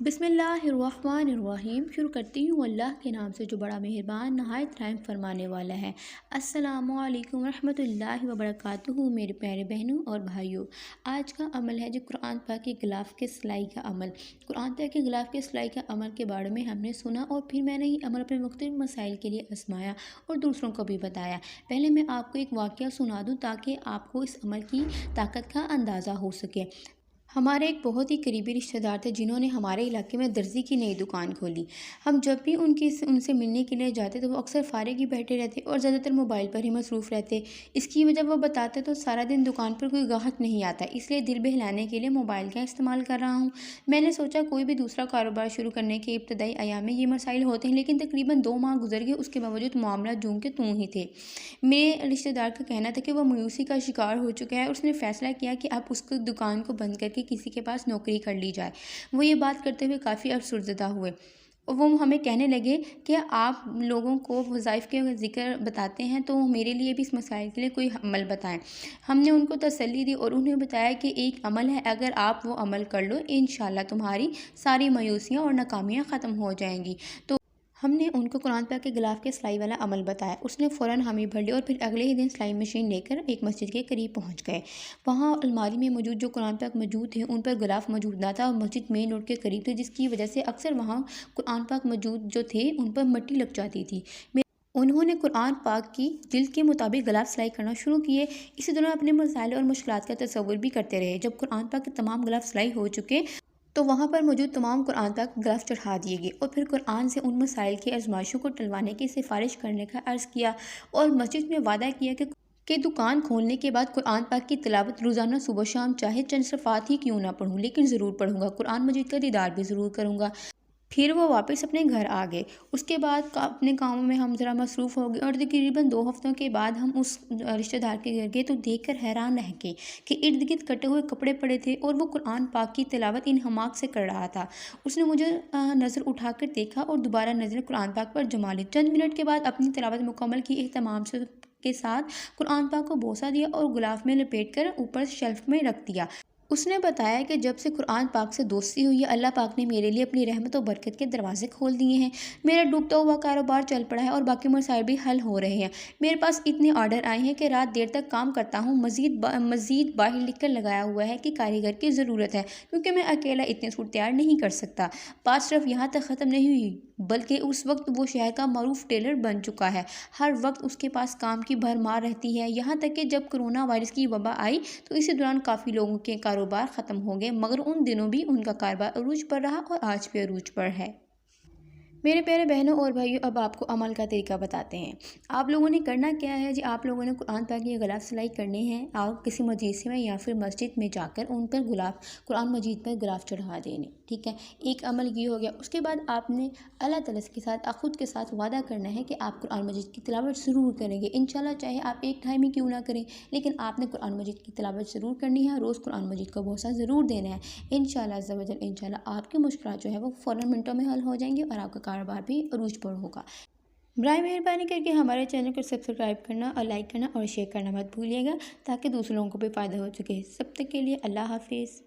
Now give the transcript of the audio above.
بسم اللہ الرحمن الرحیم۔ شروع کرتی ہوں اللہ کے نام سے جو بڑا مہربان نہایت رحم فرمانے والا ہے۔ السلام علیکم ورحمۃ اللہ وبرکاتہ۔ میرے پیارے بہنوں اور بھائیوں، آج کا عمل ہے جو قرآن پاک کے غلاف کے سلائی کا عمل۔ قرآن پاک کے غلاف کے سلائی کا عمل کے بارے میں ہم نے سنا اور پھر میں نے یہ عمل اپنے مختلف مسائل کے لیے آزمایا اور دوسروں کو بھی بتایا۔ پہلے میں آپ کو ایک واقعہ سنا دوں تاکہ آپ کو اس عمل کی طاقت کا اندازہ ہو سکے۔ ہمارے ایک بہت ہی قریبی رشتہ دار تھے جنہوں نے ہمارے علاقے میں درزی کی نئی دکان کھولی۔ ہم جب بھی ان سے ملنے کے لیے جاتے تو وہ اکثر فارغ ہی بیٹھے رہتے اور زیادہ تر موبائل پر ہی مصروف رہتے۔ اس کی وجہ وہ بتاتے تو سارا دن دکان پر کوئی گاہک نہیں آتا، اس لیے دل بہلانے کے لیے موبائل کا استعمال کر رہا ہوں۔ میں نے سوچا کوئی بھی دوسرا کاروبار شروع کرنے کے ابتدائی ایام میں یہ مسائل ہوتے ہیں، لیکن تقریباً 2 ماہ گزر گئے، اس کے باوجود معاملات جوں کے توں ہی تھے۔ میرے رشتہ دار کا کہنا تھا کہ وہ مایوسی کا شکار ہو چکا ہے اور اس نے فیصلہ کیا کہ اب اس کو دکان کو بند کر کے کسی کے پاس نوکری کر لی جائے۔ وہ یہ بات کرتے ہوئے کافی افسردہ ہوئے۔ وہ ہمیں کہنے لگے کہ آپ لوگوں کو وظائف کے ذکر بتاتے ہیں تو میرے لیے بھی اس مسائل کے لیے کوئی عمل بتائیں۔ ہم نے ان کو تسلی دی اور انہیں بتایا کہ ایک عمل ہے، اگر آپ وہ عمل کر لو انشاءاللہ تمہاری ساری مایوسیاں اور ناکامیاں ختم ہو جائیں گی۔ تو ہم نے ان کو قرآن پاک کے غلاف کے سلائی والا عمل بتایا۔ اس نے فوراً حامی بھر لی اور پھر اگلے ہی دن سلائی مشین لے کر ایک مسجد کے قریب پہنچ گئے۔ وہاں الماری میں موجود جو قرآن پاک موجود تھے ان پر غلاف موجود نہ تھا اور مسجد مین روڈ کے قریب تھے، جس کی وجہ سے اکثر وہاں قرآن پاک موجود جو تھے ان پر مٹی لگ جاتی تھی۔ انہوں نے قرآن پاک کی جلد کے مطابق غلاف سلائی کرنا شروع کیے۔ اسی دوران اپنے مسائل اور مشکلات کا تصور بھی کرتے رہے۔ جب قرآن پاک کے تمام غلاف سلائی ہو چکے تو وہاں پر موجود تمام قرآن پاک غلاف چڑھا دیے گئے اور پھر قرآن سے ان مسائل کی آزمائشوں کو ٹلوانے کی سفارش کرنے کا عرض کیا اور مسجد میں وعدہ کیا کہ دکان کھولنے کے بعد قرآن پاک کی تلاوت روزانہ صبح شام چاہے چند صفحات ہی کیوں نہ پڑھوں لیکن ضرور پڑھوں گا، قرآن مجید کا دیدار بھی ضرور کروں گا۔ پھر وہ واپس اپنے گھر آ گئے۔ اس کے بعد اپنے کاموں میں ہم ذرا مصروف ہو گئے اور تقریباً 2 ہفتوں کے بعد ہم اس رشتہ دار کے گھر گئے تو دیکھ کر حیران رہ گئے کہ ارد گرد کٹے ہوئے کپڑے پڑے تھے اور وہ قرآن پاک کی تلاوت انہماک سے کر رہا تھا۔ اس نے مجھے نظر اٹھا کر دیکھا اور دوبارہ نظر قرآن پاک پر جما لی۔ چند منٹ کے بعد اپنی تلاوت مکمل کی، اہتمام کے ساتھ قرآن پاک کو بوسہ دیا اور غلاف میں لپیٹ کر اوپر شیلف میں رکھ دیا۔ اس نے بتایا کہ جب سے قرآن پاک سے دوستی ہوئی ہے اللہ پاک نے میرے لیے اپنی رحمت و برکت کے دروازے کھول دیے ہیں۔ میرا ڈوبتا ہوا کاروبار چل پڑا ہے اور باقی مسائل بھی حل ہو رہے ہیں۔ میرے پاس اتنے آرڈر آئے ہیں کہ رات دیر تک کام کرتا ہوں۔ مزید باہر لکھ کر لگایا ہوا ہے کہ کاریگر کی ضرورت ہے کیونکہ میں اکیلا اتنے سوٹ تیار نہیں کر سکتا۔ بات صرف یہاں تک ختم نہیں ہوئی بلکہ اس وقت وہ شہر کا معروف ٹیلر بن چکا ہے۔ ہر وقت اس کے پاس کام کی بھرمار رہتی ہے، یہاں تک کہ جب کرونا وائرس کی وبا آئی تو اسی دوران کافی لوگوں کے کاروبار ختم ہو گئے، مگر ان دنوں بھی ان کا کاروبار عروج پر رہا اور آج بھی عروج پر ہے۔ میرے پیارے بہنوں اور بھائیوں، اب آپ کو عمل کا طریقہ بتاتے ہیں۔ آپ لوگوں نے کرنا کیا ہے جی، آپ لوگوں نے قرآن پاک کی غلاف سلائی کرنی ہے۔ آپ کسی مجلس میں یا پھر مسجد میں جا کر ان پر قرآن مجید پر غلاف چڑھا دینے، ٹھیک ہے، ایک عمل یہ ہو گیا۔ اس کے بعد آپ نے اللہ تعالیٰ کے ساتھ خود کے ساتھ وعدہ کرنا ہے کہ آپ قرآن مجید کی تلاوت ضرور کریں گے انشاءاللہ، چاہے آپ ایک ٹائم ہی کیوں نہ کریں لیکن آپ نے قرآن مجید کی تلاوت ضرور کرنی ہے، روز قرآن مجید کا بوسہ ضرور دینا ہے انشاءاللہ عز و جل۔ انشاءاللہ آپ کی مشکلات جو ہے وہ فوراً منٹوں میں حل ہو جائیں گے اور آپ کا کاروبار بھی عروج پر ہوگا۔ برائے مہربانی کر کے ہمارے چینل کو سبسکرائب کرنا اور لائک کرنا اور شیئر کرنا مت بھولیے گا تاکہ دوسروں کو بھی فائدہ ہو سکے۔ سب تک کے لیے اللہ حافظ۔